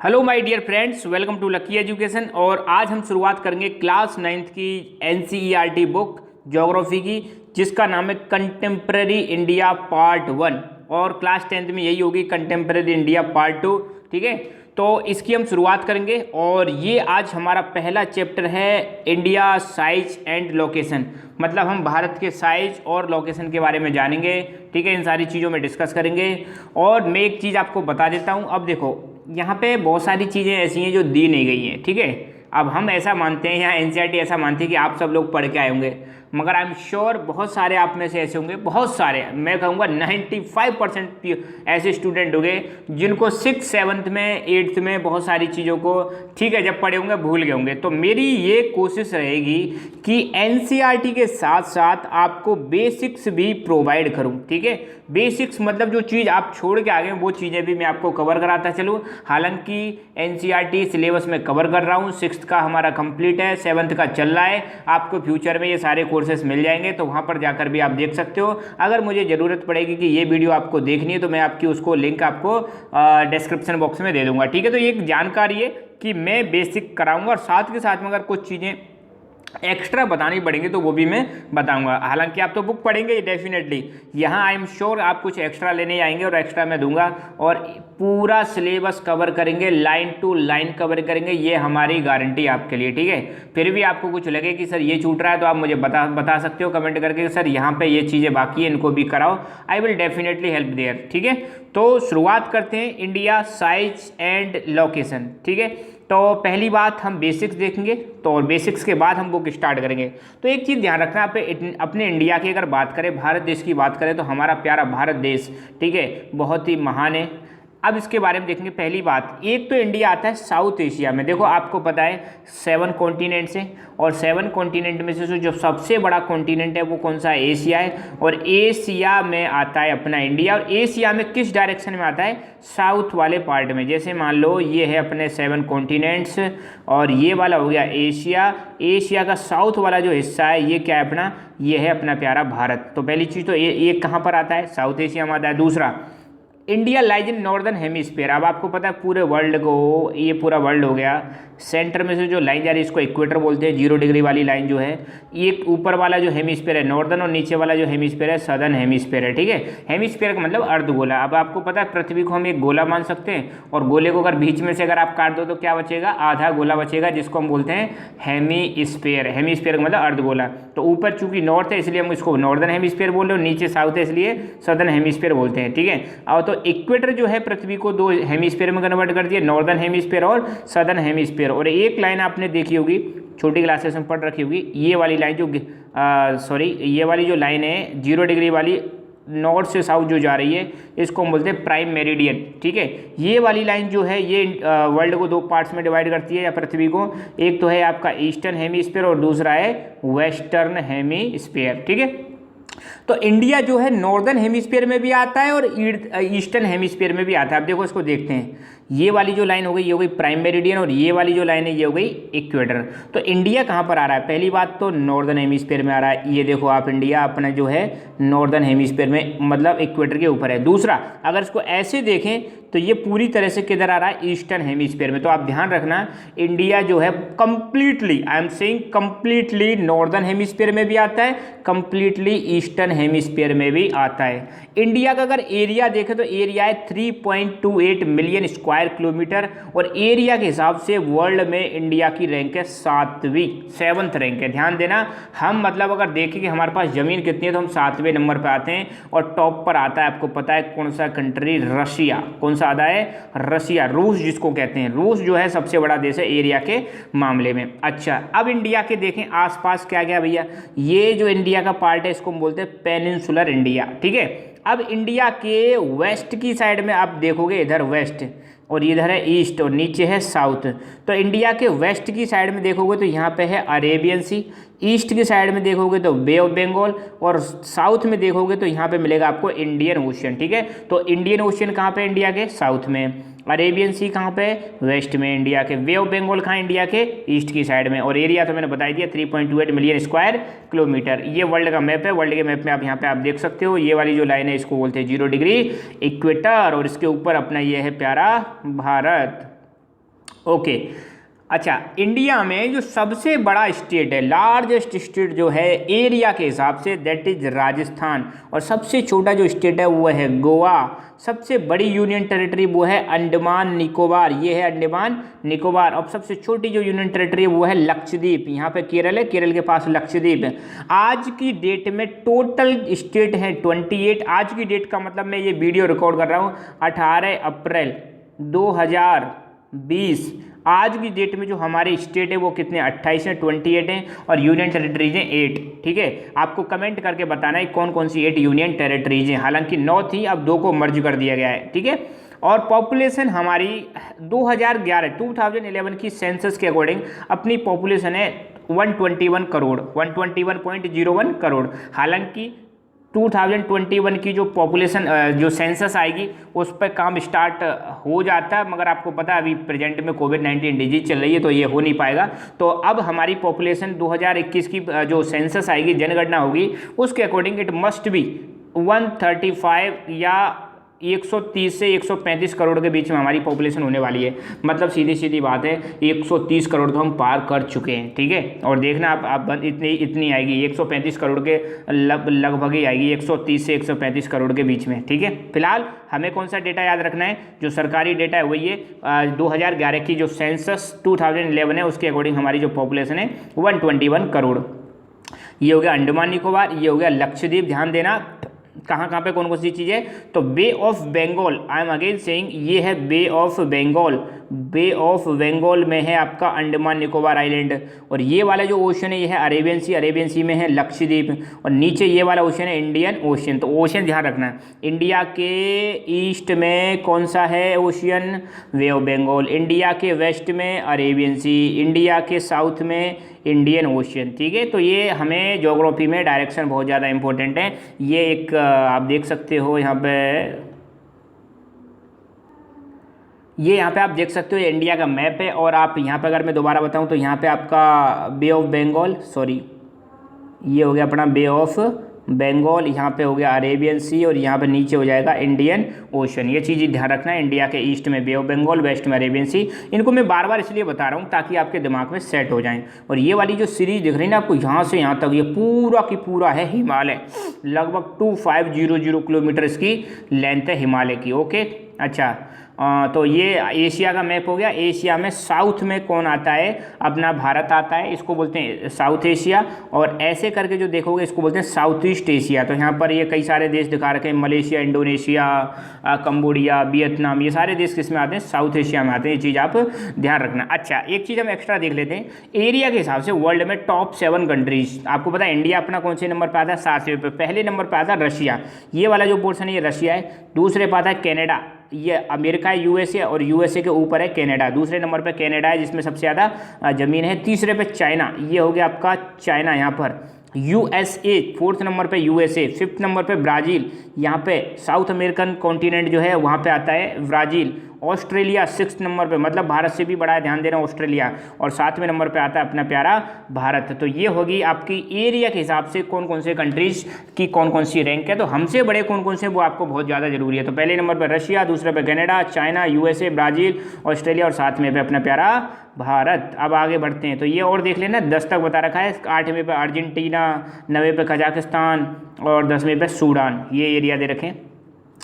Hello my dear friends, welcome to lucky education. और आज हम शुरुआत करेंगे क्लास 9th की एनसीईआरटी बुक ज्योग्राफी की, जिसका नाम है कंटेम्प्रेरी इंडिया पार्ट 1। और क्लास 10th में यही होगी कंटेम्प्रेरी इंडिया पार्ट 2। ठीक है, तो इसकी हम शुरुआत करेंगे। और ये आज हमारा पहला चैप्टर है इंडिया साइज एंड लोकेशन, मतलब हम भारत के साइज और लोकेशन के बारे में जानेंगे। ठीक है, इन सारी चीज़ों में डिस्कस करेंगे। और मैं एक चीज़ आपको बता देता हूँ। अब देखो, यहाँ पे बहुत सारी चीज़ें ऐसी हैं जो दी नहीं गई हैं। ठीक है, अब हम ऐसा मानते हैं, यहाँ एनसीईआरटी ऐसा मानती है कि आप सब लोग पढ़ के आए होंगे, मगर आई एम श्योर बहुत सारे आप में से ऐसे होंगे, बहुत सारे, मैं कहूँगा 95% ऐसे स्टूडेंट होंगे जिनको 6th 7th में 8th में बहुत सारी चीज़ों को, ठीक है, जब पढ़े होंगे भूल गए होंगे। तो मेरी ये कोशिश रहेगी कि एनसीईआरटी के साथ साथ आपको बेसिक्स भी प्रोवाइड करूँ। ठीक है, बेसिक्स मतलब जो चीज़ आप छोड़ के आ गए वो चीज़ें भी मैं आपको कवर कराता चलूँ। हालांकि एनसीईआरटी सिलेबस में कवर कर रहा हूँ, 6th का हमारा कंप्लीट है, 7th का चल रहा है। आपको फ्यूचर में ये सारे कोर्सेस मिल जाएंगे, तो वहाँ पर जाकर भी आप देख सकते हो। अगर मुझे ज़रूरत पड़ेगी कि ये वीडियो आपको देखनी है तो मैं आपकी उसको लिंक आपको डिस्क्रिप्शन बॉक्स में दे दूँगा। ठीक है, तो ये एक जानकारी है कि मैं बेसिक कराऊँगा, और साथ के साथ में अगर कुछ चीज़ें एक्स्ट्रा बतानी पड़ेंगे तो वो भी मैं बताऊंगा। हालांकि आप तो बुक पढ़ेंगे डेफिनेटली, यहाँ आई एम श्योर आप कुछ एक्स्ट्रा लेने आएंगे और एक्स्ट्रा मैं दूंगा। और पूरा सिलेबस कवर करेंगे, लाइन टू लाइन कवर करेंगे, ये हमारी गारंटी आपके लिए। ठीक है, फिर भी आपको कुछ लगे कि सर ये छूट रहा है तो आप मुझे बता सकते हो कमेंट करके, सर यहाँ पे ये चीज़ें बाकी है, इनको भी कराओ। I will definitely help there. ठीक है, तो शुरुआत करते हैं इंडिया साइज एंड लोकेशन। ठीक है, तो पहली बात हम बेसिक्स देखेंगे, तो और बेसिक्स के बाद हम बुक स्टार्ट करेंगे। तो एक चीज़ ध्यान रखना, अपने इंडिया की अगर बात करें, भारत देश की बात करें, तो हमारा प्यारा भारत देश, ठीक है, बहुत ही महान है। अब इसके बारे में देखेंगे। पहली बात, एक तो इंडिया आता है साउथ एशिया में। देखो आपको पता है 7 कॉन्टिनेंट्स हैं, और 7 कॉन्टिनेंट में से जो सबसे बड़ा कॉन्टिनेंट है वो कौन सा है? एशिया है। और एशिया में आता है अपना इंडिया। और एशिया में किस डायरेक्शन में आता है? साउथ वाले पार्ट में। जैसे मान लो ये है अपने 7 कॉन्टिनेंट्स, और ये वाला हो गया एशिया। एशिया का साउथ वाला जो हिस्सा है ये क्या है अपना? ये है अपना प्यारा भारत। तो पहली चीज़ तो ये कहाँ पर आता है? साउथ एशिया में आता है। दूसरा, India lies in northern hemisphere. अब आपको पता है पूरे वर्ल्ड को, ये पूरा वर्ल्ड हो गया, सेंटर में से जो लाइन जा रही है इसको इक्वेटर बोलते हैं, 0 डिग्री वाली लाइन जो है। ये ऊपर वाला जो हेमिस्फीयर है नॉर्दर्न, और नीचे वाला जो हेमिस्फीयर है सदर्न हेमिस्फीयर है। ठीक है, हेमिस्फीयर का मतलब अर्धगोला। अब आपको पता है पृथ्वी को हम एक गोला मान सकते हैं, और गोले को अगर बीच में से अगर आप काट दो तो क्या बचेगा? आधा गोला बचेगा, जिसको हम बोलते हैं हेमिस्फीयर। हेमिस्फीयर का मतलब अर्धगोला। तो ऊपर चूंकि नॉर्थ है इसलिए हम इसको नॉर्दर्न हेमिस्फीयर बोल रहे हो, नीचे साउथ है इसलिए सदर्न हेमिस्फीयर बोलते हैं। ठीक है, और तो इक्वेटर जो है पृथ्वी को 2 हेमिस्फीयर में कन्वर्ट कर दिया, नॉर्दर्न हेमिस्फीयर और सदर्न हेमिस्फीयर। और एक लाइन आपने देखी होगी, छोटी क्लासेस में पढ़ रखी होगी, ये वाली लाइन जो ये वाली जो लाइन है 0 डिग्री वाली, नॉर्थ से साउथ जो जा रही है, इसको हम बोलते हैं प्राइम मेरिडियन। ठीक है, ये वाली लाइन जो है ये वर्ल्ड को 2 पार्ट्स में डिवाइड करती है, या पृथ्वी को। एक तो है आपका ईस्टर्न हेमिस्फीयर और दूसरा है वेस्टर्न हेमिस्फीयर। ठीक है, तो इंडिया जो है नॉर्दर्न हेमिस्फीयर में भी आता है और ईस्टर्न हेमिस्फीयर में भी आता है। अब देखो इसको देखते हैं, ये वाली जो लाइन हो गई ये हो गई प्राइम मेरिडियन, और ये वाली जो लाइन है ये हो गई इक्वेटर। तो इंडिया कहाँ पर आ रहा है? पहली बात तो नॉर्दर्न हेमिस्फीयर में आ रहा है। ये देखो आप, इंडिया अपना जो है नॉर्दर्न हेमिस्फीयर में, मतलब इक्वेटर के ऊपर है। दूसरा, अगर इसको ऐसे देखें तो ये पूरी तरह से किधर आ रहा है? ईस्टर्न हेमिस्फीयर में। तो आप ध्यान रखना, इंडिया जो है completely, I am saying completely northern hemisphere में भी आता है, कंप्लीटली ईस्टर्न हेमिस्फीयर में भी आता है। इंडिया का अगर एरिया देखें तो एरिया है 3.28 मिलियन स्क्वायर किलोमीटर, और एरिया के हिसाब से वर्ल्ड में इंडिया की रैंक है 7th रैंक है। ध्यान देना, हम मतलब अगर देखें कि हमारे पास ज़मीन कितनी है तो हम 7वें नंबर पर आते हैं, और टॉप पर आता है, आपको पता है कौन सा कंट्री? रशिया। कौन सा आता है? रशिया, रूस जिसको कहते हैं। रूस जो है सबसे बड़ा देश है एरिया के मामले में। अच्छा, अब इंडिया के देखें आसपास क्या क्या भैया, ये जो इंडिया का पार्ट है इसको हम बोलते हैं पेनिनसुलर इंडिया। ठीक है, अब इंडिया के वेस्ट की साइड में आप देखोगे, इधर वेस्ट और इधर है ईस्ट और नीचे है साउथ। तो इंडिया के वेस्ट की साइड में देखोगे तो यहाँ पे है अरेबियन सी, ईस्ट की साइड में देखोगे तो बे ऑफ बंगाल, और साउथ में देखोगे तो यहाँ पे मिलेगा आपको इंडियन ओशियन। ठीक है, तो इंडियन ओशियन कहाँ पे? इंडिया के साउथ में। अरेबियन सी कहाँ पे? वेस्ट में इंडिया के। बे ऑफ बंगाल कहाँ? इंडिया के ईस्ट की साइड में। और एरिया तो मैंने बता दिया 3.28 मिलियन स्क्वायर किलोमीटर। ये वर्ल्ड का मैप है। वर्ल्ड के मैप में आप यहाँ पे आप देख सकते हो, ये वाली जो लाइन है इसको बोलते हैं 0 डिग्री इक्वेटर, और इसके ऊपर अपना ये है प्यारा भारत। ओके। अच्छा, इंडिया में जो सबसे बड़ा स्टेट है, लार्जेस्ट स्टेट जो है एरिया के हिसाब से, दैट इज राजस्थान। और सबसे छोटा जो स्टेट है वो है गोवा। सबसे बड़ी यूनियन टेरिटरी वो है अंडमान निकोबार, ये है अंडमान निकोबार। और सबसे छोटी जो यूनियन टेरिटरी है वो है लक्षद्वीप। यहाँ पे केरल है, केरल के पास लक्षद्वीप है। आज की डेट में टोटल स्टेट है 28। आज की डेट का मतलब मैं ये वीडियो रिकॉर्ड कर रहा हूँ 18 अप्रैल 2020। आज की डेट में जो हमारे स्टेट है वो कितने 28 हैं, 28 हैं, और यूनियन टेरिटरीज हैं 8। ठीक है, आपको कमेंट करके बताना है कौन कौन सी 8 यूनियन टेरिटरीज हैं। हालांकि 9 थी, अब 2 को मर्ज कर दिया गया है। ठीक है, और पॉपुलेशन हमारी 2011 की सेंसस के अकॉर्डिंग अपनी पॉपुलेशन है 121 करोड़, 121.01 करोड़। हालांकि 2021 की जो पॉपुलेशन जो सेंसस आएगी उस पर काम स्टार्ट हो जाता है, मगर आपको पता है अभी प्रेजेंट में कोविड-19 डिजीज चल रही है तो ये हो नहीं पाएगा। तो अब हमारी पॉपुलेशन 2021 की जो सेंसस आएगी, जनगणना होगी, उसके अकॉर्डिंग इट मस्ट बी 135 या 130 से 135 करोड़ के बीच में हमारी पॉपुलेशन होने वाली है। मतलब सीधी सीधी बात है 130 करोड़ तो हम पार कर चुके हैं। ठीक है, और देखना आप इतनी आएगी 135 करोड़ के लगभग ही आएगी, 130 से 135 करोड़ के बीच में। ठीक है, फिलहाल हमें कौन सा डेटा याद रखना है, जो सरकारी डेटा है वही है 2011 की जो सेंसस 2011 है उसके अकॉर्डिंग हमारी जो पॉपुलेशन है 121 करोड़। ये हो गया अंडमान निकोबार, ये हो गया लक्षद्वीप। ध्यान देना कहाँ कहाँ पे कौन कौन सी चीज़ है, तो bay of Bengal, I am again saying, ये है bay of Bengal. Bay of Bengal में है आपका अंडमान निकोबार आइलैंड। और ये वाला जो ओशन है ये है अरेबियन सी, अरेबियन सी में है लक्षद्वीप। और नीचे ये वाला ओशन है इंडियन ओशन। तो ओशन ध्यान रखना है, इंडिया के ईस्ट में कौन सा है ocean, bay of Bengal. India के वेस्ट में अरेबियन सी, इंडिया के साउथ में इंडियन ओशियन। ठीक है, तो ये हमें ज्योग्राफी में डायरेक्शन बहुत ज़्यादा इंपॉर्टेंट है। ये एक आप देख सकते हो यहाँ पे, ये यहाँ पे आप देख सकते हो ये इंडिया का मैप है। और आप यहाँ पे अगर मैं दोबारा बताऊँ तो यहाँ पे आपका बे ऑफ बंगाल, सॉरी ये हो गया अपना बे ऑफ बंगाल, यहाँ पे हो गया अरेबियन सी, और यहाँ पे नीचे हो जाएगा इंडियन ओशन। ये चीज़ ध्यान रखना है, इंडिया के ईस्ट में बे ऑफ बंगाल, वेस्ट में अरेबियन सी। इनको मैं बार बार इसलिए बता रहा हूँ ताकि आपके दिमाग में सेट हो जाएं। और ये वाली जो सीरीज दिख रही है ना आपको यहाँ से यहाँ तक, ये पूरा की पूरा है हिमालय। लगभग 2500 किलोमीटर इसकी लेंथ है हिमालय की। ओके, अच्छा तो ये एशिया का मैप हो गया। एशिया में साउथ में कौन आता है, अपना भारत आता है, इसको बोलते हैं साउथ एशिया। और ऐसे करके जो देखोगे इसको बोलते हैं साउथ ईस्ट एशिया। तो यहाँ पर ये कई सारे देश दिखा रखे हैं, मलेशिया, इंडोनेशिया, कंबोडिया, वियतनाम, ये सारे देश किस में आते हैं, साउथ एशिया में आते हैं। ये चीज़ आप ध्यान रखना। अच्छा, एक चीज़ हम एक्स्ट्रा देख लेते हैं, एरिया के हिसाब से वर्ल्ड में टॉप 7 कंट्रीज। आपको पता है इंडिया अपना कौन से नंबर पर आता है, 7वें पे। पहले नंबर पर आता है रशिया, ये वाला जो पोर्शन है ये रशिया है। दूसरे पर आता है कनाडा, ये अमेरिका है, यूएसए, और यूएसए के ऊपर है कनाडा। दूसरे नंबर पे कनाडा है जिसमें सबसे ज़्यादा ज़मीन है। तीसरे पे चाइना, ये हो गया आपका चाइना यहाँ पर। यूएसए 4th नंबर पे, यूएसए 5th नंबर पे ब्राज़ील, यहाँ पे साउथ अमेरिकन कॉन्टिनेंट जो है वहाँ पे आता है ब्राज़ील। ऑस्ट्रेलिया 6th नंबर पे, मतलब भारत से भी बड़ा है, ध्यान देना ऑस्ट्रेलिया। और 7वें नंबर पे आता है अपना प्यारा भारत। तो ये होगी आपकी एरिया के हिसाब से कौन कौन से कंट्रीज़ की कौन कौन सी रैंक है। तो हमसे बड़े कौन कौन से वो आपको बहुत ज़्यादा जरूरी है। तो पहले नंबर पर रशिया, दूसरे पे Canada, China, USA, Brazil, Australia, और 7वें पे अपना प्यारा भारत। अब आगे बढ़ते हैं, तो ये और देख लेना, 10 तक बता रखा है। 8वें पे अर्जेंटीना, 9वें पे कजाकिस्तान, और 10वें पे सूडान, ये एरिया दे रखें।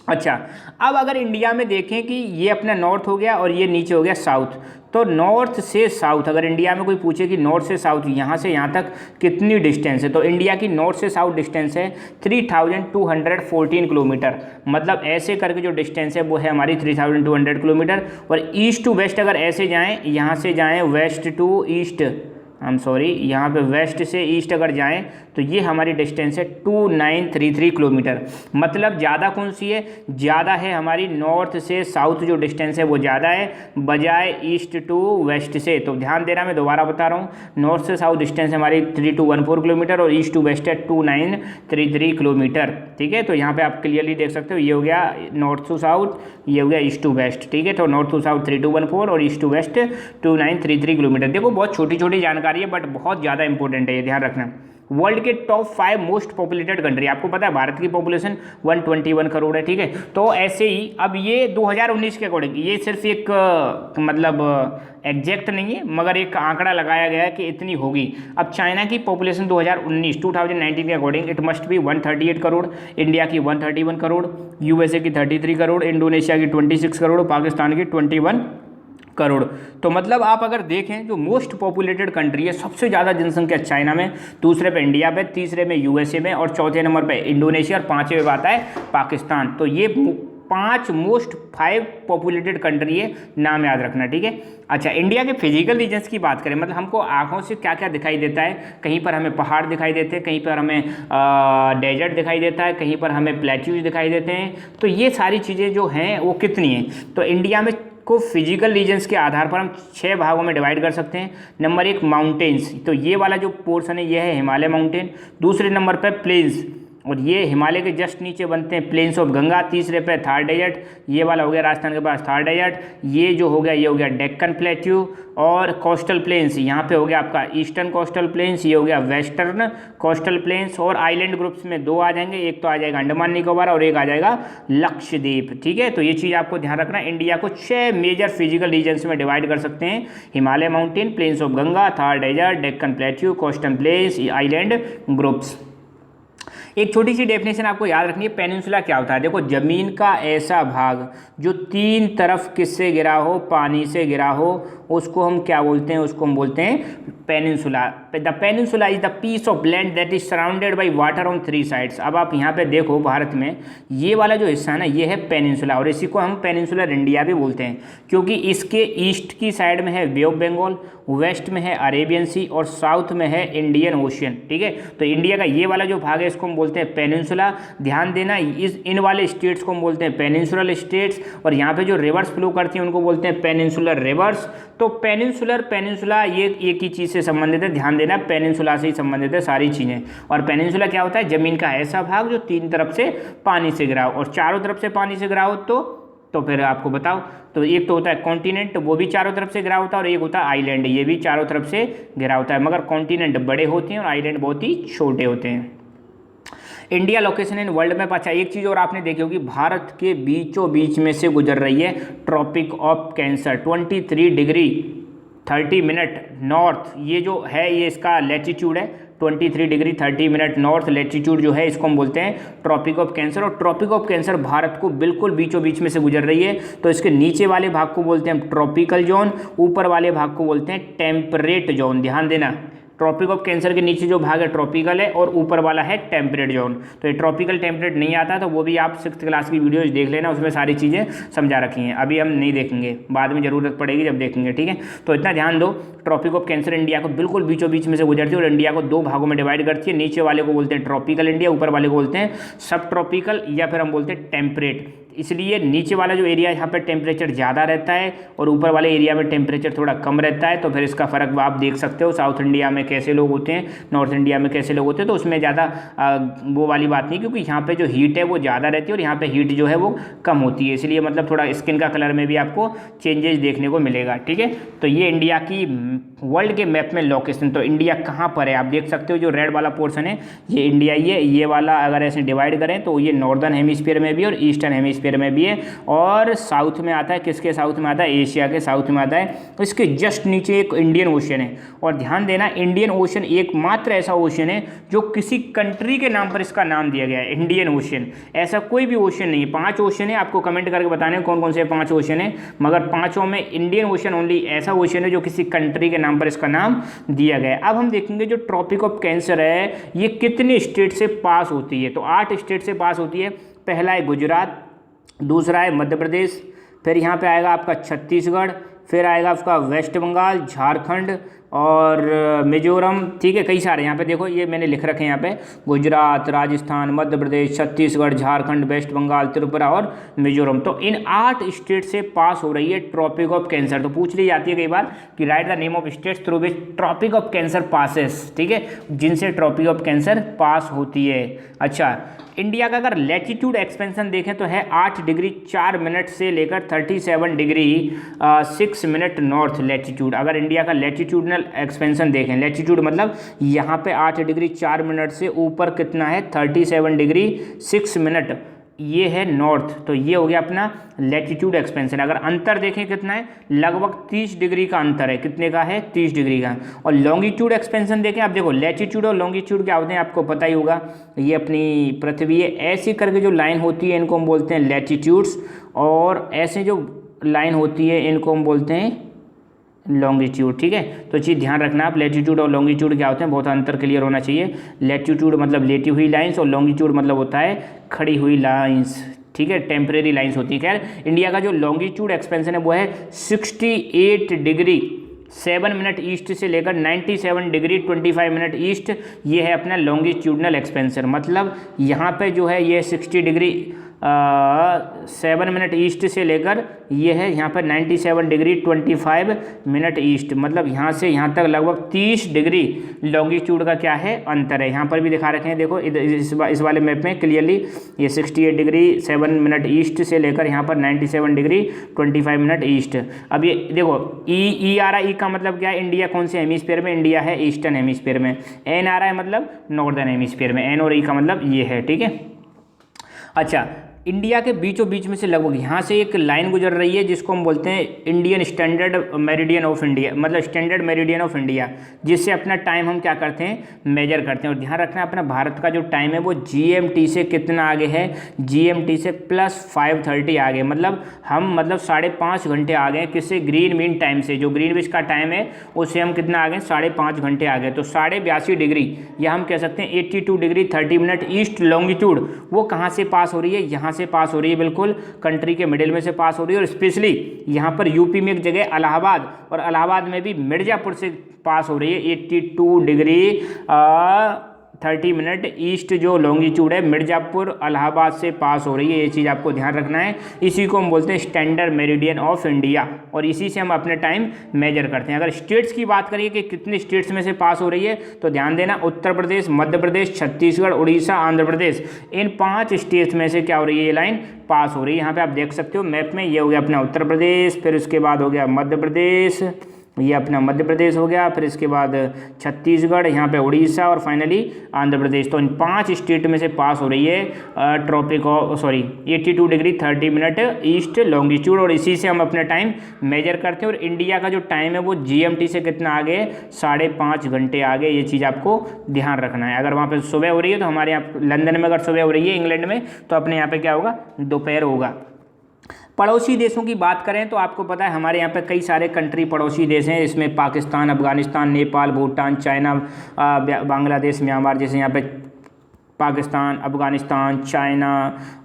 अच्छा, अब अगर इंडिया में देखें कि ये अपना नॉर्थ हो गया और ये नीचे हो गया साउथ, तो नॉर्थ से साउथ अगर इंडिया में कोई पूछे कि नॉर्थ से साउथ यहाँ से यहाँ तक कितनी डिस्टेंस है, तो इंडिया की नॉर्थ से साउथ डिस्टेंस है 3214 किलोमीटर। मतलब ऐसे करके जो डिस्टेंस है वो है हमारी 3200 किलोमीटर। और ईस्ट टू वेस्ट अगर ऐसे जाएँ, यहाँ से जाएँ वेस्ट टू ईस्ट, यहाँ पे वेस्ट से ईस्ट अगर जाएं तो ये हमारी डिस्टेंस है 2933 किलोमीटर। मतलब ज़्यादा कौन सी है, ज़्यादा है हमारी नॉर्थ से साउथ जो डिस्टेंस है वो ज़्यादा है बजाय ईस्ट टू वेस्ट से। तो ध्यान देना, मैं दोबारा बता रहा हूँ, नॉर्थ से साउथ डिस्टेंस हमारी 3214 किलोमीटर और ईस्ट टू वेस्ट है 2933 किलोमीटर। ठीक है, तो यहाँ पे आप क्लियरली देख सकते हो, ये हो गया नॉर्थ टू साउथ, ये हो गया ईस्ट टू वेस्ट। ठीक है, तो नॉर्थ टू साउथ 3214 और ईस्ट टू वेस्ट 2933 किलोमीटर। देखो बहुत छोटी छोटी जानकारी है बट बहुत ज़्यादा इंपॉर्टेंट है, ये ध्यान रखना। वर्ल्ड के टॉप 5 मोस्ट पॉपुलेटेड कंट्री। आपको पता है भारत की पॉपुलेशन 121 करोड़ है, ठीक है। तो ऐसे ही अब ये 2019 के अकॉर्डिंग, ये सिर्फ एक मतलब एग्जैक्ट नहीं है मगर एक आंकड़ा लगाया गया है कि इतनी होगी। अब चाइना की पॉपुलेशन 2019 के according it must be 138 crore, India की 131 करोड़, यूएसए की 33 करोड़, इंडोनेशिया की 26 करोड़, पाकिस्तान की 21 करोड़। तो मतलब आप अगर देखें जो मोस्ट पॉपुलेटेड कंट्री है, सबसे ज़्यादा जनसंख्या चाइना में, दूसरे पे इंडिया पे, तीसरे में यूएसए में और चौथे नंबर पे इंडोनेशिया और पाँचवें पे आता है पाकिस्तान। तो ये 5 मोस्ट 5 पॉपुलेटेड कंट्री है, नाम याद रखना, ठीक है। अच्छा, इंडिया के फिजिकल रीजन्स की बात करें, मतलब हमको आंखों से क्या क्या दिखाई देता है। कहीं पर हमें पहाड़ दिखाई देते हैं, कहीं पर हमें डेजर्ट दिखाई देता है, कहीं पर हमें प्लेट्यूज दिखाई देते हैं। तो ये सारी चीज़ें जो हैं वो कितनी हैं, तो इंडिया में को फिजिकल रीजन्स के आधार पर हम 6 भागों में डिवाइड कर सकते हैं। नंबर 1 माउंटेन्स, तो ये वाला जो पोर्शन है ये है हिमालय माउंटेन। दूसरे नंबर पर प्लेन्स, और ये हिमालय के जस्ट नीचे बनते हैं प्लेन्स ऑफ गंगा। तीसरे पे थार डेजर्ट, ये वाला हो गया राजस्थान के पास थार डेजर्ट। ये जो हो गया ये हो गया डेक्कन प्लेट्यू। और कोस्टल प्लेन्स, यहाँ पे हो गया आपका ईस्टर्न कोस्टल प्लेन्स, ये हो गया वेस्टर्न कोस्टल प्लेन्स। और आइलैंड ग्रुप्स में 2 आ जाएंगे, एक तो आ जाएगा अंडमान निकोबार और एक आ जाएगा लक्षद्वीप, ठीक है। तो ये चीज़ आपको ध्यान रखना, इंडिया को 6 मेजर फिजिकल रीजन्स में डिवाइड कर सकते हैं। Himalaya mountain, plains of Ganga, Thar desert, Deccan plateau, coastal plains, island groups. एक छोटी सी डेफिनेशन आपको याद रखनी है, पेनिनसुला क्या होता है। देखो, जमीन का ऐसा भाग जो 3 तरफ किससे घिरा हो, पानी से घिरा हो, उसको हम क्या बोलते हैं, उसको हम बोलते हैं peninsula. The peninsula is the piece of land that is surrounded by water on 3 sides. अब आप यहाँ पे देखो, भारत में ये वाला जो हिस्सा है ना, ये है पेनिनसुला, और इसी को हम पेनिनसुलर इंडिया भी बोलते हैं, क्योंकि इसके ईस्ट की साइड में है बे ऑफ बंगाल, वेस्ट में है अरेबियन सी और साउथ में है इंडियन ओशियन, ठीक है। तो इंडिया का ये वाला जो भाग है इसको हम बोलते हैं पेनिनसुला। ध्यान देना, इन वाले स्टेट्स को हम बोलते हैं पेनिनसुलर स्टेट्स, और यहाँ पे जो रिवर्स फ्लो करती हैं उनको बोलते हैं पेनिनसुलर रिवर्स। तो पेनिनसुला ये एक ही चीज़ से संबंधित है, ध्यान देना, पेनिनसुला से ही संबंधित है सारी चीज़ें। और पेनिनसुला क्या होता है, जमीन का ऐसा भाग जो 3 तरफ से पानी से घिरा हो, और चारों तरफ से पानी से घिरा हो तो फिर आपको बताओ, तो एक तो होता है कॉन्टिनेंट, वो भी चारों तरफ से घिरा होता है, और एक होता है आइलैंड, ये भी चारों तरफ से घिरा होता है, मगर कॉन्टिनेंट बड़े होते हैं और आइलैंड बहुत ही छोटे होते हैं। India location in world map. अच्छा, एक चीज़ और आपने देखी होगी, भारत के बीचों बीच में से गुजर रही है tropic of cancer, 23 degree 30 minute north, ये जो है ये इसका लैटिट्यूड है, 23 डिग्री 30 मिनट नॉर्थ लैटिट्यूड जो है, इसको हम बोलते हैं ट्रॉपिक ऑफ कैंसर। और ट्रॉपिक ऑफ कैंसर भारत को बिल्कुल बीचों बीच में से गुजर रही है, तो इसके नीचे वाले भाग को बोलते हैं ट्रॉपिकल जोन, ऊपर वाले भाग को बोलते हैं टेम्परेट जोन। ध्यान देना, ट्रॉपिक ऑफ कैंसर के नीचे जो भाग है ट्रॉपिकल है और ऊपर वाला है टेम्परेट जोन। तो ये ट्रॉपिकल टेम्परेट नहीं आता तो वो भी आप 6th क्लास की वीडियोज देख लेना, उसमें सारी चीज़ें समझा रखी हैं। अभी हम नहीं देखेंगे, बाद में ज़रूरत पड़ेगी जब देखेंगे, ठीक है। तो इतना ध्यान दो, ट्रॉपिक ऑफ कैंसर इंडिया को बिल्कुल बीचों बीच में से गुजरती है और इंडिया को 2 भागों में डिवाइड करती है। नीचे वाले को बोलते हैं ट्रॉपिकल इंडिया, ऊपर वाले को बोलते हैं सब ट्रॉपिकल, या फिर हम बोलते हैं टेम्परेट। इसलिए नीचे वाला जो एरिया है यहाँ पर टेम्परेचर ज़्यादा रहता है और ऊपर वाले एरिया में टेम्परेचर थोड़ा कम रहता है। तो फिर इसका फ़र्क आप देख सकते हो, साउथ इंडिया में कैसे लोग होते हैं, नॉर्थ इंडिया में कैसे लोग होते हैं। तो उसमें ज़्यादा वो वाली बात नहीं, क्योंकि यहाँ पे जो हीट है वो ज़्यादा रहती है और यहाँ पे हीट जो है वो कम होती है, इसलिए मतलब थोड़ा स्किन का कलर में भी आपको चेंजेस देखने को मिलेगा, ठीक है। तो ये इंडिया की वर्ल्ड के मैप में लोकेशन, तो इंडिया कहाँ पर है आप देख सकते हो, जो रेड वाला पोर्शन है ये इंडिया ही है। ये वाला अगर ऐसे डिवाइड करें तो ये नॉर्दर्न हेमिस्फीयर में भी और ईस्टर्न हेमिस्फीयर में भी है, और साउथ में आता है, किसके साउथ में आता है, एशिया के साउथ में आता है। तो इसके जस्ट नीचे एक इंडियन ओशन है, और ध्यान देना इंडियन ओशन एकमात्र ऐसा ओशन है जो किसी कंट्री के नाम पर इसका नाम दिया गया है, इंडियन ओशन। ऐसा कोई भी ओशन नहीं है, 5 ओशन है, आपको कमेंट करके बताने कौन कौन से 5 ओशन है, मगर 5 में इंडियन ओशन ओनली ऐसा ओशन है जो किसी कंट्री के नाम पर इसका नाम दिया गया है। अब हम देखेंगे जो ट्रॉपिक ऑफ कैंसर है ये कितने स्टेट से पास होती है, तो 8 स्टेट से पास होती है। पहला है गुजरात, दूसरा है मध्य प्रदेश, फिर यहाँ पे आएगा आपका छत्तीसगढ़, फिर आएगा आपका वेस्ट बंगाल, झारखंड और मिजोरम, ठीक है। कई सारे यहाँ पे देखो, ये मैंने लिख रखे हैं यहाँ पे, गुजरात, राजस्थान, मध्य प्रदेश, छत्तीसगढ़, झारखंड, वेस्ट बंगाल, त्रिपुरा और मिजोरम। तो इन 8 स्टेट से पास हो रही है ट्रॉपिक ऑफ कैंसर। तो पूछ ली जाती है कई बार कि write the name of states through which tropic of cancer passes, ठीक है, जिनसे ट्रॉपिक ऑफ कैंसर पास होती है। अच्छा, इंडिया का अगर लैटिट्यूड एक्सपेंशन देखें तो है 8 डिग्री 4 मिनट से लेकर 37 डिग्री 6 6 मिनट नॉर्थ लैटिट्यूड। अगर इंडिया का लैटिट्यूडनल एक्सपेंशन देखें, लैटिट्यूड मतलब यहाँ पे 8 डिग्री 4 मिनट से ऊपर कितना है 37 डिग्री 6 मिनट, ये है नॉर्थ। तो ये हो गया अपना लैटिट्यूड एक्सपेंशन। अगर अंतर देखें कितना है, लगभग 30 डिग्री का अंतर है। कितने का है? 30 डिग्री का। और लॉन्गिट्यूड एक्सपेंशन देखें, आप देखो लैटिट्यूड और लॉन्गिट्यूड क्या होते हैं आपको पता ही होगा। ये अपनी पृथ्वी है, ऐसी करके जो लाइन होती है इनको हम बोलते हैं लैटिट्यूड्स, और ऐसे जो लाइन होती है इनको हम बोलते हैं लॉन्गिट्यूड। ठीक है, तो चीज़ ध्यान रखना आप, लैटिट्यूड और लॉन्गिट्यूड क्या होते हैं, बहुत अंतर क्लियर होना चाहिए। लैटिट्यूड मतलब लेटी हुई लाइंस, और लॉन्गिट्यूड मतलब होता है खड़ी हुई लाइंस। ठीक है, टेम्परेरी लाइंस होती है। खैर, इंडिया का जो लॉन्गिट्यूड एक्सपेंशन है वो है 68 डिग्री 7 मिनट ईस्ट से लेकर 97 डिग्री 25 मिनट ईस्ट। ये है अपना लॉन्गिट्यूडनल एक्सपेंशन। मतलब यहाँ पे जो है ये 60 डिग्री 7 मिनट ईस्ट से लेकर ये है यहाँ पर 97 डिग्री 25 मिनट ईस्ट। मतलब यहाँ से यहाँ तक लगभग 30 डिग्री लॉन्गिट्यूड का क्या है अंतर है। यहाँ पर भी दिखा रखे हैं, देखो इस वाले मैप में क्लियरली ये 68 डिग्री 7 मिनट ईस्ट से लेकर यहाँ पर 97 डिग्री 25 मिनट ईस्ट। अब ये देखो ई आ रहा है, ई का मतलब क्या है, इंडिया कौन से हेमिस्फीयर में, इंडिया है ईस्टर्न हेमिस्फीयर में। एन आ रहा है मतलब नॉर्दर्न हेमिस्फीयर में। एन और ई का मतलब ये है। ठीक है, अच्छा, इंडिया के बीचों बीच में से लगभग यहाँ से एक लाइन गुजर रही है जिसको हम बोलते हैं Indian standard meridian of India, मतलब स्टैंडर्ड मेरिडियन ऑफ इंडिया, जिससे अपना टाइम हम क्या करते हैं, मेजर करते हैं। और ध्यान रखना अपना भारत का जो टाइम है वो GMT से कितना आगे है, GMT से +5:30 आगे। मतलब हम 5.5 घंटे आ गए किससे, ग्रीन मीन टाइम से। जो ग्रीनविच का टाइम है उससे हम कितना आ गए, 5.5 घंटे आ गए। तो 82.5 डिग्री या हम कह सकते हैं 82 डिग्री 30 मिनट ईस्ट लॉन्गिट्यूड, वो कहाँ से पास हो रही है, यहाँ से पास हो रही है, बिल्कुल कंट्री के मिडिल में से पास हो रही है। और स्पेशली यहाँ पर यूपी में एक जगह इलाहाबाद, और इलाहाबाद में भी मिर्जापुर से पास हो रही है 82 डिग्री 30 मिनट ईस्ट। जो लॉन्गिट्यूड है मिर्जापुर इलाहाबाद से पास हो रही है, ये चीज़ आपको ध्यान रखना है। इसी को हम बोलते हैं स्टैंडर्ड मेरिडियन ऑफ इंडिया, और इसी से हम अपने टाइम मेजर करते हैं। अगर स्टेट्स की बात करिए कि कितने स्टेट्स में से पास हो रही है, तो ध्यान देना उत्तर प्रदेश, मध्य प्रदेश, छत्तीसगढ़, उड़ीसा, आंध्र प्रदेश, इन 5 स्टेट्स में से क्या हो रही है, ये लाइन पास हो रही है। यहाँ पे आप देख सकते हो मैप में, ये हो गया अपना उत्तर प्रदेश, फिर उसके बाद हो गया मध्य प्रदेश, ये अपना मध्य प्रदेश हो गया, फिर इसके बाद छत्तीसगढ़, यहाँ पे उड़ीसा, और फाइनली आंध्र प्रदेश। तो इन 5 स्टेट में से पास हो रही है tropic of 82 degree 30 minute east longitude, और इसी से हम अपना टाइम मेजर करते हैं। और इंडिया का जो टाइम है वो GMT से कितना आगे, 5.5 घंटे आगे। ये चीज़ आपको ध्यान रखना है। अगर वहाँ पे सुबह हो रही है तो हमारे यहाँ लंदन में अगर सुबह हो रही है, इंग्लैंड में, तो अपने यहाँ पे क्या होगा, दोपहर होगा। पड़ोसी देशों की बात करें तो आपको पता है हमारे यहाँ पे कई सारे कंट्री पड़ोसी देश हैं। इसमें पाकिस्तान, अफगानिस्तान, नेपाल, भूटान, चाइना, बांग्लादेश, म्यांमार, जैसे यहाँ पे पाकिस्तान, अफगानिस्तान, चाइना,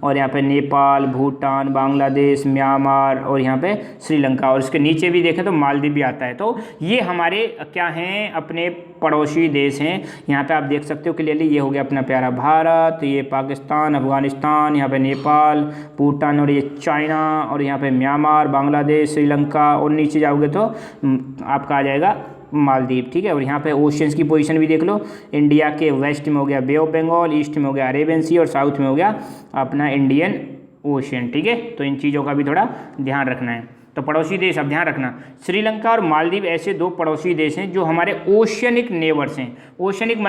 और यहाँ पे नेपाल, भूटान, बांग्लादेश, म्यांमार, और यहाँ पे श्रीलंका, और इसके नीचे भी देखें तो मालदीव भी आता है। तो ये हमारे क्या हैं, अपने पड़ोसी देश हैं। यहाँ पे आप देख सकते हो क्लियरली, ये हो गया अपना प्यारा भारत, ये पाकिस्तान, अफगानिस्तान, यहाँ पे नेपाल, भूटान, और ये चाइना, और यहाँ पे म्यांमार, बांग्लादेश, श्रीलंका, और नीचे जाओगे तो आपका आ जाएगा मालदीव। ठीक है, और यहाँ पे ओशियंस की पोजीशन भी देख लो। इंडिया के वेस्ट में हो गया बे ऑफ बंगाल, ईस्ट में हो गया अरेबियन सी, और साउथ में हो गया अपना इंडियन ओशियन। ठीक है, तो इन चीज़ों का भी थोड़ा ध्यान रखना है। तो पड़ोसी देश अब ध्यान रखना, श्रीलंका और मालदीव ऐसे 2 पड़ोसी देश हैं जो हमारे ओशियनिक नेबर्स हैं। ओशियनिक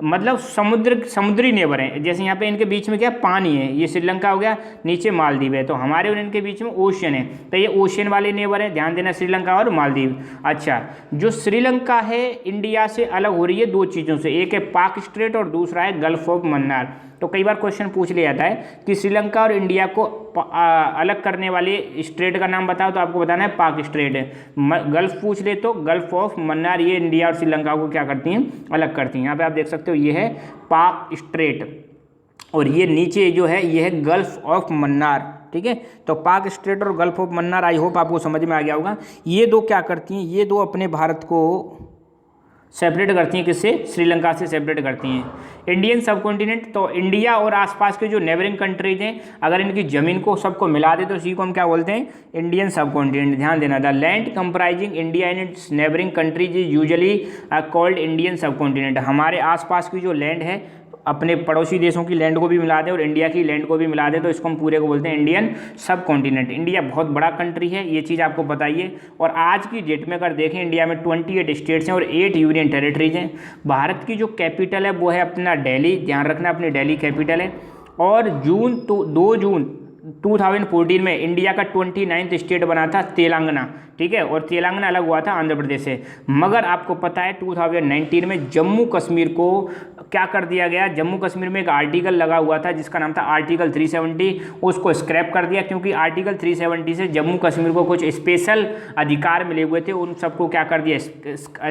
मतलब समुद्री नेबर हैं। जैसे यहाँ पे इनके बीच में क्या पानी है, ये श्रीलंका हो गया, नीचे मालदीव है, तो हमारे और इनके बीच में ओशियन है, तो ये ओशियन वाले नेबर हैं। ध्यान देना, श्रीलंका और मालदीव। अच्छा, जो श्रीलंका है इंडिया से अलग हो रही है 2 चीज़ों से, एक है पाक स्ट्रेट और दूसरा है गल्फ ऑफ मन्नार। तो कई बार क्वेश्चन पूछ लिया जाता है कि श्रीलंका और इंडिया को अलग करने वाले स्ट्रेट का नाम बताओ, तो आपको बताना है पाक स्ट्रेट है। गल्फ पूछ ले तो गल्फ ऑफ मन्नार, ये इंडिया और श्रीलंका को क्या करती हैं, अलग करती हैं। यहाँ पे आप देख सकते हो ये है पाक स्ट्रेट, और ये नीचे जो है ये है गल्फ ऑफ मन्नार। ठीक है, तो पाक स्ट्रेट और gulf of Mannar, I hope आपको समझ में आ गया होगा। ये 2 क्या करती हैं, ये 2 अपने भारत को सेपरेट करती हैं, किससे, श्रीलंका से सेपरेट करती हैं। इंडियन सब कॉन्टिनेंट, तो इंडिया और आसपास के जो नेबरिंग कंट्रीज हैं, अगर इनकी ज़मीन को सबको मिला दे तो इसी को हम क्या बोलते हैं, इंडियन सब कॉन्टिनेंट। ध्यान देना, the land comprising India and it's neighbouring countries is usually called Indian सब कॉन्टिनेंट। हमारे आसपास की जो लैंड है अपने पड़ोसी देशों की लैंड को भी मिला दें और इंडिया की लैंड को भी मिला दें तो इसको हम पूरे को बोलते हैं इंडियन सब कॉन्टिनेंट। इंडिया बहुत बड़ा कंट्री है, ये चीज़ आपको बताइए। और आज की डेट में अगर देखें इंडिया में 28 स्टेट्स हैं और 8 यूनियन टेरिटरीज हैं। भारत की जो कैपिटल है वो है अपना दिल्ली, ध्यान रखना अपनी दिल्ली कैपिटल है। और 2 जून 2014 में इंडिया का 29वां स्टेट बना था तेलंगाना, ठीक है, और तेलंगाना अलग हुआ था आंध्र प्रदेश से। मगर आपको पता है 2019 में जम्मू कश्मीर को क्या कर दिया गया, जम्मू कश्मीर में एक आर्टिकल लगा हुआ था जिसका नाम था आर्टिकल 370, उसको स्क्रैप कर दिया क्योंकि आर्टिकल 370 से जम्मू कश्मीर को कुछ स्पेशल अधिकार मिले हुए थे, उन सबको क्या कर दिया,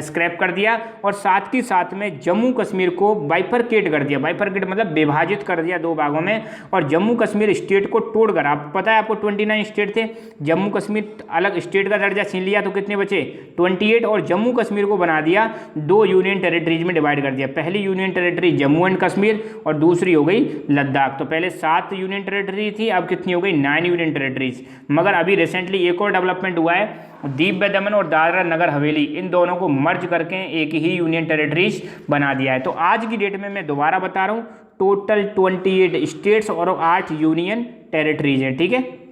स्क्रैप कर दिया। और साथ ही साथ में जम्मू कश्मीर को बाइफरकेट कर दिया, बाइफरकेट मतलब विभाजित कर दिया 2 भागों में। और जम्मू कश्मीर स्टेट को तोड़कर, आप पता है आपको 29 स्टेट थे, जम्मू कश्मीर अलग स्टेट का दर्जा छीन लिया तो कितने बचे 28, और जम्मू कश्मीर को बना दिया 2 यूनियन टेरिटरीज में डिवाइड कर दिया। पहली union territory Jammu and Kashmir और दूसरी हो गई लद्दाख। तो पहले 7 यूनियन टेरिटरी थी, अब कितनी हो गई 9 यूनियन टेरिटरीज। मगर अभी रिसेंटली एक और डेवलपमेंट हुआ है, दीप व दमन और दादरा नगर हवेली, इन दोनों को मर्ज करके एक ही यूनियन टेरिटरीज बना दिया है। तो आज की डेट में मैं दोबारा बता रहा हूँ, टोटल 28 स्टेट्स और 8 यूनियन टेरिटरीज है, ठीक है।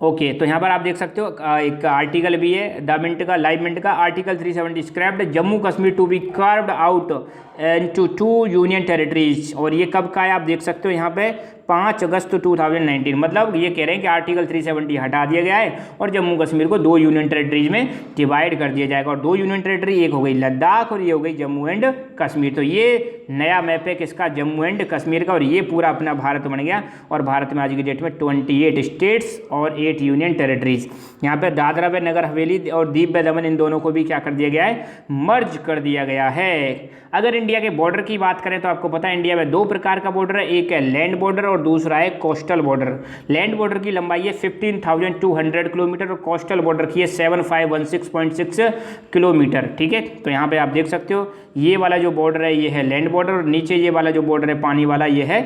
ओके, तो यहाँ पर आप देख सकते हो एक आर्टिकल भी है द मिनट का, लाइव मिनट का, article 370 scrapped Jammu Kashmir to be carved out into 2 union territories. और ये कब का है आप देख सकते हो यहाँ पे 5 अगस्त 2019, मतलब ये कह रहे हैं कि आर्टिकल 370 हटा दिया गया है और जम्मू कश्मीर को 2 यूनियन टेरिटरीज में डिवाइड कर दिया जाएगा। और 2 यूनियन टेरिटरी, एक हो गई लद्दाख और ये हो गई जम्मू एंड कश्मीर। तो ये नया मैप है किसका, जम्मू एंड कश्मीर का, और ये पूरा अपना भारत बन गया। और भारत में आज की डेट में 28 स्टेट्स और 8 यूनियन टेरिटरीज। यहाँ पे दादरा व नगर हवेली और दीप व दमन, इन दोनों को भी क्या कर दिया गया है, मर्ज कर दिया गया है। अगर इंडिया के बॉर्डर की बात करें तो आपको पता है इंडिया में 2 प्रकार का बॉर्डर है, एक है लैंड बॉर्डर और दूसरा है कोस्टल बॉर्डर। लैंड बॉर्डर की लंबाई है 15,200 किलोमीटर और कोस्टल बॉर्डर की है 7516.6 किलोमीटर, ठीक है। तो यहाँ पे आप देख सकते हो ये वाला जो बॉर्डर है ये है लैंड बॉर्डर और नीचे ये वाला जो बॉर्डर है पानी वाला ये है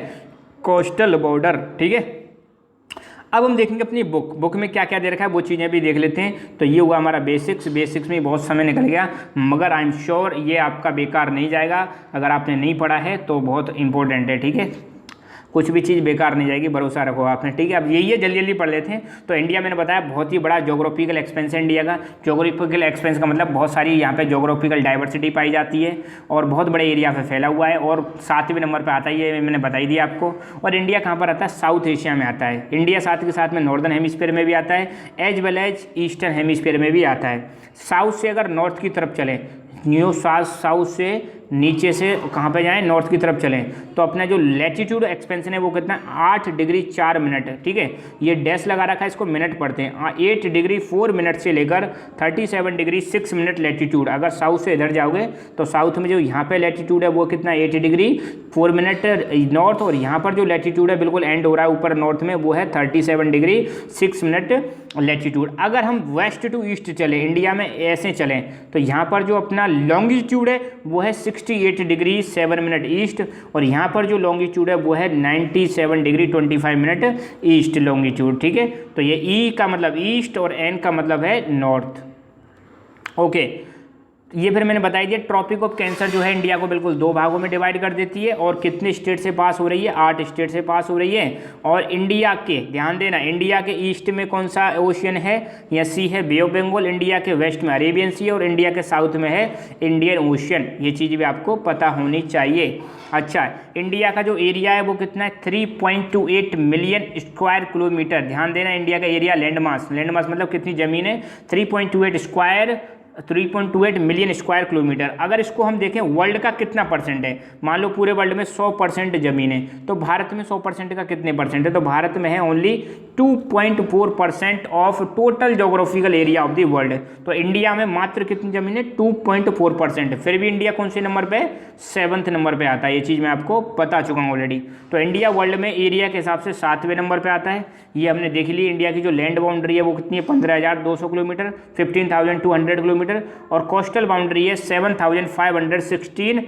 कोस्टल बॉर्डर, ठीक है। अब हम देखेंगे अपनी बुक में क्या क्या दे रखा है, वो चीज़ें भी देख लेते हैं। तो ये हुआ हमारा बेसिक्स में बहुत समय निकल गया, मगर आई एम श्योर ये आपका बेकार नहीं जाएगा। अगर आपने नहीं पढ़ा है तो बहुत इंपॉर्टेंट है, ठीक है, कुछ भी चीज़ बेकार नहीं जाएगी, भरोसा रखो आपने, ठीक है। अब यही है, जल्दी जल्दी पढ़ लेते हैं। तो इंडिया मैंने बताया बहुत ही बड़ा जोग्राफिकल एक्सपेंस है इंडिया का। जोग्राफिकल एक्सपेंस का मतलब बहुत सारी यहाँ पे जोग्राफिकल डाइवर्सिटी पाई जाती है और बहुत बड़े एरिया पे फैला हुआ है। और 7वें नंबर पे आता है, ये मैंने बताई दिया आपको। और इंडिया कहाँ पर आता है, साउथ एशिया में आता है इंडिया, साथ के साथ में नॉर्दर्न हेमिस्फीयर में भी आता है as well as eastern hemisphere में भी आता है। साउथ से अगर नॉर्थ की तरफ चलें, न्यू साउथ से नीचे से कहाँ पे जाएं, नॉर्थ की तरफ चलें, तो अपना जो लैटिट्यूड एक्सपेंशन है वो कितना 8 डिग्री 4 मिनट, ठीक है। ये डैश लगा रखा है, इसको मिनट पढ़ते हैं। 8 डिग्री 4 मिनट से लेकर 37 डिग्री 6 मिनट लैटिट्यूड। अगर साउथ से इधर जाओगे तो साउथ में जो यहाँ पे लैटिट्यूड है वो कितना 8 डिग्री 4 मिनट नॉर्थ, और यहाँ पर जो लैटिट्यूड है बिल्कुल एंड हो रहा है ऊपर नॉर्थ में वो है 37 डिग्री 6 मिनट लैटिट्यूड। अगर हम वेस्ट टू ईस्ट चलें, इंडिया में ऐसे चलें, तो यहाँ पर जो अपना लॉन्गिट्यूड है वो है 68 डिग्री 7 मिनट ईस्ट, और यहाँ पर जो लॉन्गिट्यूड है वो है 97 डिग्री 25 मिनट ईस्ट लॉन्गिट्यूड, ठीक है। तो ये ई का मतलब ईस्ट और एन का मतलब है नॉर्थ, ओके। ये फिर मैंने बताई दिया, ट्रॉपिक ऑफ कैंसर जो है इंडिया को बिल्कुल 2 भागों में डिवाइड कर देती है। और कितने स्टेट से पास हो रही है, 8 स्टेट से पास हो रही है। और इंडिया के, ध्यान देना, इंडिया के ईस्ट में कौन सा ओशियन है, या सी है बे ऑफ बंगाल, इंडिया के वेस्ट में अरेबियन सी है, और इंडिया के साउथ में है इंडियन ओशियन। ये चीज़ भी आपको पता होनी चाहिए। अच्छा, इंडिया का जो एरिया है वो कितना है 3.28 मिलियन स्क्वायर किलोमीटर। ध्यान देना, इंडिया का एरिया, लैंड मास मतलब कितनी ज़मीन है 3.28 मिलियन स्क्वायर किलोमीटर। अगर इसको हम देखें वर्ल्ड का कितना परसेंट है, मान लो पूरे वर्ल्ड में 100% जमीन है, तो भारत में 100% का कितने परसेंट है, तो भारत में है only 2.4% of total geographical area of the world. तो इंडिया में मात्र कितनी जमीन है 2.4%। फिर भी इंडिया कौन से नंबर पे, 7वें नंबर पे आता है। ये चीज़ मैं आपको बता चुका हूँ ऑलरेडी। तो इंडिया वर्ल्ड में एरिया के हिसाब से 7वें नंबर पे आता है। ये हमने देख ली। इंडिया की जो लैंड बाउंड्री है वो कितनी है 15,200 किलोमीटर, 15,200 किलोमीटर, और कोस्टल बाउंड्री है 7,516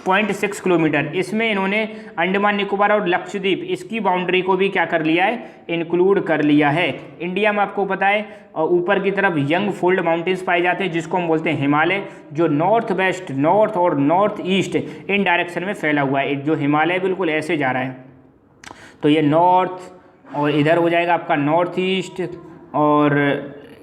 0.6 किलोमीटर। इसमें इन्होंने अंडमान निकोबार और लक्षद्वीप इसकी बाउंड्री को भी क्या कर लिया है, इंक्लूड कर लिया है। इंडिया में आपको पता है ऊपर की तरफ यंग फोल्ड माउंटेन्स पाए जाते हैं जिसको हम बोलते हैं हिमालय, जो नॉर्थ वेस्ट, नॉर्थ और नॉर्थ ईस्ट इन डायरेक्शन में फैला हुआ है। जो हिमालय बिल्कुल ऐसे जा रहा है, तो ये नॉर्थ और इधर हो जाएगा आपका नॉर्थ ईस्ट, और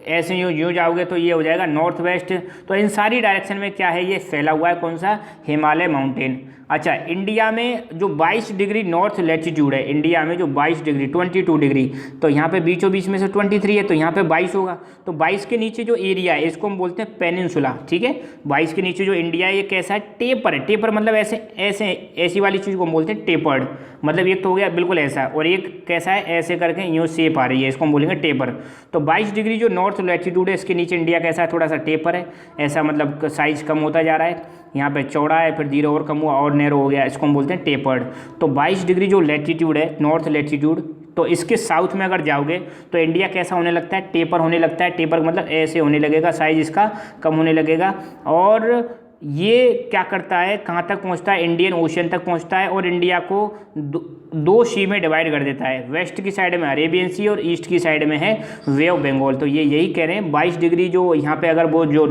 ऐसे यूँ जाओगे तो ये हो जाएगा नॉर्थ वेस्ट। तो इन सारी डायरेक्शन में क्या है, ये फैला हुआ है कौन सा, हिमालय माउंटेन। अच्छा, इंडिया में जो 22 डिग्री नॉर्थ लैटिट्यूड है, इंडिया में जो 22 डिग्री 22 डिग्री, तो यहाँ पे बीचों बीच में से 23 है, तो यहाँ पे 22 होगा। तो 22 के नीचे जो एरिया है इसको हम बोलते हैं पेनिनसुला, ठीक है। 22 के नीचे जो इंडिया है ये कैसा है, टेपर है। टेपर मतलब ऐसे ऐसे ऐसी वाली चीज़ को हम बोलते हैं टेपर्ड, मतलब एक तो हो गया बिल्कुल ऐसा, और एक कैसा है ऐसे करके यूँ शेप आ रही है, इसको हम बोलेंगे टेपर। तो 22 डिग्री जो नॉर्थ लैटिट्यूड है इसके नीचे इंडिया कैसा है, थोड़ा सा टेपर है, ऐसा मतलब साइज कम होता जा रहा है। यहाँ पे चौड़ा है, फिर धीरे और कम हुआ और नैरो हो गया, इसको हम बोलते हैं टेपर्ड। तो 22 डिग्री जो लैटिट्यूड है नॉर्थ लैटिट्यूड, तो इसके साउथ में अगर जाओगे तो इंडिया कैसा होने लगता है, टेपर होने लगता है। टेपर मतलब ऐसे होने लगेगा, साइज इसका कम होने लगेगा। और ये क्या करता है, कहाँ तक पहुँचता है, इंडियन ओशन तक पहुँचता है, और इंडिया को दो सी में डिवाइड कर देता है। वेस्ट की साइड में अरेबियन सी और ईस्ट की साइड में है वे ऑफ बंगाल। तो ये यही कह रहे हैं 22 डिग्री जो यहाँ पे अगर वो जो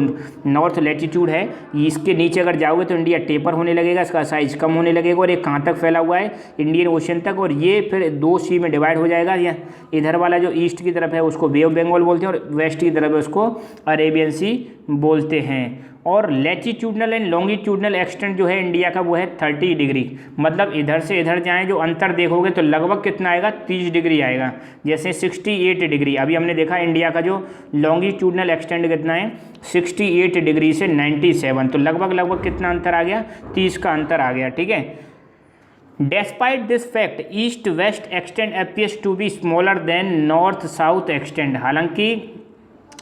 नॉर्थ लैटिट्यूड है इसके नीचे अगर जाओगे तो इंडिया टेपर होने लगेगा, इसका साइज कम होने लगेगा, और ये कहाँ तक फैला हुआ है, इंडियन ओशन तक, और ये फिर दो सी में डिवाइड हो जाएगा। या इधर वाला जो ईस्ट की तरफ है उसको वे ऑफ बंगाल बोलते हैं, और वेस्ट की तरफ है उसको अरेबियन सी बोलते हैं। और लैटिट्यूडनल एंड लॉन्गिट्यूडनल एक्सटेंट जो है इंडिया का वो है 30 डिग्री, मतलब इधर से इधर जाएं जो अंतर देखोगे तो लगभग कितना आएगा, 30 डिग्री आएगा। जैसे 68 डिग्री अभी हमने देखा, इंडिया का जो लॉन्गिट्यूडनल एक्सटेंट कितना है 68 डिग्री से 97, तो लगभग कितना अंतर आ गया, 30 का अंतर आ गया, ठीक है। Despite this fact east west extent appears to be smaller than north south extent, हालांकि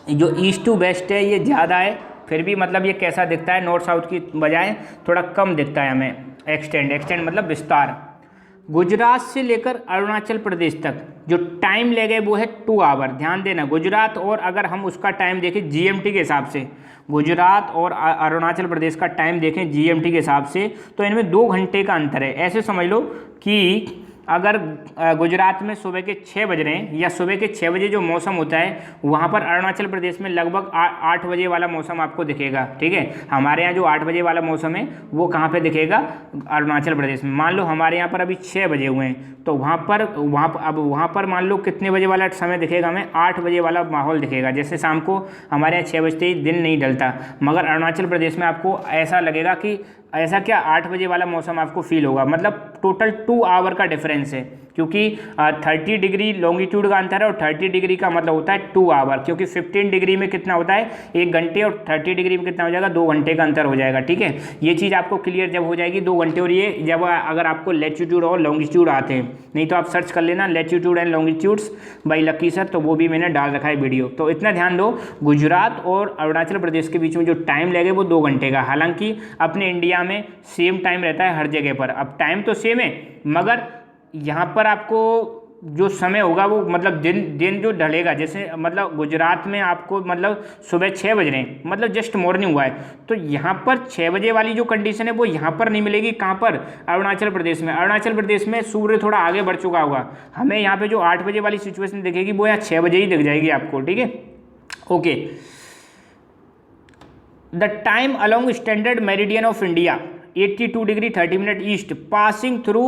जो ईस्ट टू वेस्ट है ये ज़्यादा है, फिर भी मतलब ये कैसा दिखता है, नॉर्थ साउथ की बजाय थोड़ा कम दिखता है हमें। एक्सटेंड मतलब विस्तार। गुजरात से लेकर अरुणाचल प्रदेश तक जो टाइम लगे वो है 2 आवर। ध्यान देना, गुजरात और अगर हम उसका टाइम देखें जीएमटी के हिसाब से, गुजरात और अरुणाचल प्रदेश का टाइम देखें जीएमटी के हिसाब से, तो इनमें 2 घंटे का अंतर है। ऐसे समझ लो कि अगर गुजरात में सुबह के 6 बज रहे हैं या सुबह के 6 बजे जो मौसम होता है वहाँ पर अरुणाचल प्रदेश में लगभग 8 बजे वाला मौसम आपको दिखेगा, ठीक है। हमारे यहाँ जो 8 बजे वाला मौसम है वो कहाँ पे दिखेगा, अरुणाचल प्रदेश में। मान लो हमारे यहाँ पर अभी 6 बजे हुए हैं, तो वहाँ पर मान लो कितने बजे वाला समय दिखेगा हमें, 8 बजे वाला माहौल दिखेगा। जैसे शाम को हमारे यहाँ 6 बजते ही दिन नहीं ढलता, मगर अरुणाचल प्रदेश में आपको ऐसा लगेगा कि ऐसा क्या 8 बजे वाला मौसम आपको फील होगा। मतलब टोटल 2 आवर का डिफरेंस है, क्योंकि 30 डिग्री लॉन्गिट्यूड का अंतर है और 30 डिग्री का मतलब होता है 2 आवर, क्योंकि 15 डिग्री में कितना होता है 1 घंटे, और 30 डिग्री में कितना हो जाएगा 2 घंटे का अंतर हो जाएगा, ठीक है। ये चीज़ आपको क्लियर जब हो जाएगी 2 घंटे, और ये जब अगर आपको लैटिट्यूड और लॉन्गिट्यूड आते हैं, नहीं तो आप सर्च कर लेना latitude and longitudes by lucky sir, तो वो भी मैंने डाल रखा है वीडियो। तो इतना ध्यान दो, गुजरात और अरुणाचल प्रदेश के बीच में जो टाइम लगे वो 2 घंटे का। हालांकि अपने इंडिया में सेम टाइम रहता है हर जगह पर, अब टाइम तो सेम है, मगर यहाँ पर आपको जो समय होगा वो मतलब दिन जो ढलेगा, जैसे मतलब गुजरात में आपको मतलब सुबह 6 बज रहे हैं, मतलब जस्ट मॉर्निंग हुआ है, तो यहाँ पर 6 बजे वाली जो कंडीशन है वो यहाँ पर नहीं मिलेगी। कहाँ पर, अरुणाचल प्रदेश में। अरुणाचल प्रदेश में सूर्य थोड़ा आगे बढ़ चुका होगा, हमें यहाँ पे जो 8 बजे वाली सिचुएशन दिखेगी वो यहाँ 6 बजे ही दिख जाएगी आपको, ठीक है। Okay, the time along standard meridian of India 82 degree 30 minute east passing through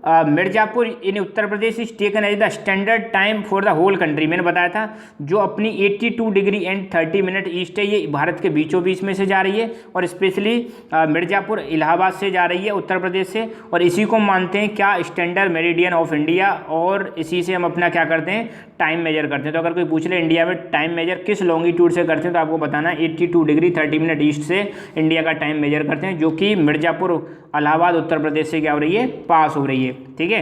Mirzapur in Uttar Pradesh is taken as the standard time for the whole country. मैंने बताया था जो अपनी 82 डिग्री एंड 30 मिनट ईस्ट है, ये भारत के बीचों बीच में से जा रही है, और स्पेशली मिर्जापुर इलाहाबाद से जा रही है उत्तर प्रदेश से, और इसी को मानते हैं क्या, स्टैंडर्ड मेरिडियन ऑफ इंडिया, और इसी से हम अपना क्या करते हैं, टाइम मेजर करते हैं। तो अगर कोई पूछ ले इंडिया में टाइम मेजर किस लॉन्गिट्यूड से करते हैं, तो आपको बताना 82 डिग्री 30 मिनट ईस्ट से इंडिया का टाइम मेजर करते हैं, जो कि मिर्जापुर इलाहाबाद उत्तर प्रदेश से क्या हो रही है, पास हो रही है, ठीक है।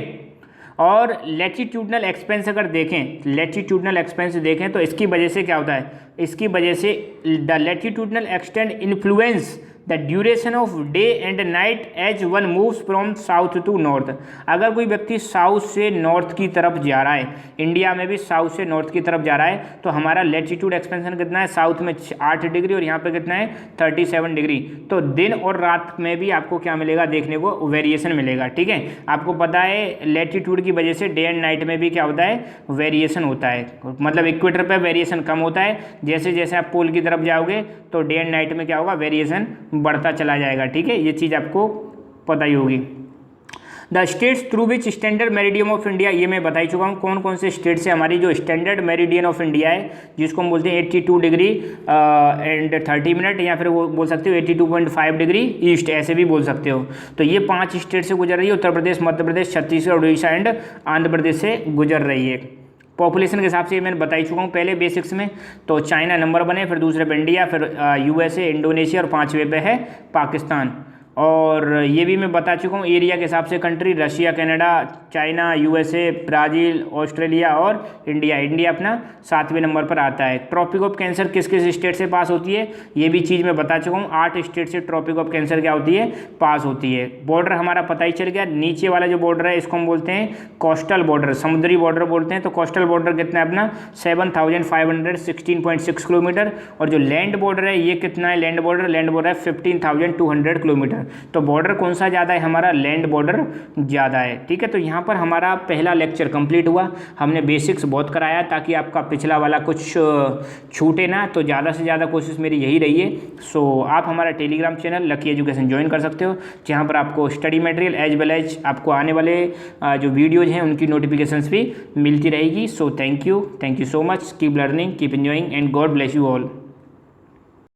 और लैटिट्यूडनल एक्सपेंस अगर देखें, लैटिट्यूडनल एक्सपेंस देखें तो इसकी वजह से क्या होता है, इसकी वजह से the latitudinal extent influence the duration of day and night as one moves from south to north. अगर कोई व्यक्ति साउथ से नॉर्थ की तरफ जा रहा है, इंडिया में भी साउथ से नॉर्थ की तरफ जा रहा है, तो हमारा लेटीट्यूड एक्सपेंशन कितना है, साउथ में 8 डिग्री और यहाँ पे कितना है 37 डिग्री। तो दिन और रात में भी आपको क्या मिलेगा, देखने को वेरिएशन मिलेगा। ठीक है, आपको पता है लेटीट्यूड की वजह से डे एंड नाइट में भी क्या होता है, वेरिएशन होता है। मतलब इक्वेटर पे वेरिएशन कम होता है, जैसे जैसे आप पोल की तरफ जाओगे तो डे एंड नाइट में क्या होगा, वेरिएशन बढ़ता चला जाएगा। ठीक है, ये चीज़ आपको पता ही होगी। The states through which standard meridian of India, ये मैं बता ही चुका हूँ कौन कौन से स्टेट से हमारी जो स्टैंडर्ड मेरिडियन ऑफ इंडिया है, जिसको हम बोलते हैं 82 डिग्री एंड 30 मिनट, या फिर वो बोल सकते हो 82.5 डिग्री ईस्ट, ऐसे भी बोल सकते हो। तो ये 5 स्टेट से गुजर रही है, उत्तर प्रदेश, मध्य प्रदेश, छत्तीसगढ़, उड़ीसा एंड आंध्र प्रदेश से गुजर रही है। पॉपुलेशन के हिसाब से ये मैंने बता ही चुका हूँ पहले बेसिक्स में। तो चाइना नंबर 1 है, फिर दूसरे पे इंडिया, फिर USA, इंडोनेशिया और 5वें पे है पाकिस्तान। और ये भी मैं बता चुका हूँ एरिया के हिसाब से country, Russia, Canada, China, USA, Brazil, Australia और इंडिया। इंडिया अपना 7वें नंबर पर आता है। ट्रॉपिक ऑफ कैंसर किस किस स्टेट से पास होती है, ये भी चीज़ मैं बता चुका हूँ। 8 स्टेट से ट्रॉपिक ऑफ कैंसर क्या होती है, पास होती है। बॉर्डर हमारा पता ही चल गया, नीचे वाला जो बॉर्डर है इसको हम बोलते हैं कोस्टल बॉर्डर, समुद्री बॉर्डर बोलते हैं। तो कोस्टल बॉर्डर कितना है अपना 7,516.6 किलोमीटर, और जो लैंड बॉर्डर है ये कितना है, लैंड बॉर्डर है 15,200 किलोमीटर। तो बॉर्डर कौन सा ज़्यादा है, हमारा लैंड बॉर्डर ज़्यादा है। ठीक है, तो यहाँ पर हमारा पहला लेक्चर कंप्लीट हुआ। हमने बेसिक्स बहुत कराया ताकि आपका पिछला वाला कुछ छूटे ना, तो ज़्यादा से ज़्यादा कोशिश मेरी यही रही है। सो आप हमारा Telegram channel lucky education join कर सकते हो, जहाँ पर आपको study material as well as आपको आने वाले जो वीडियोज़ हैं उनकी नोटिफिकेशंस भी मिलती रहेगी। So thank you so much, keep learning, keep enjoying and God bless you all.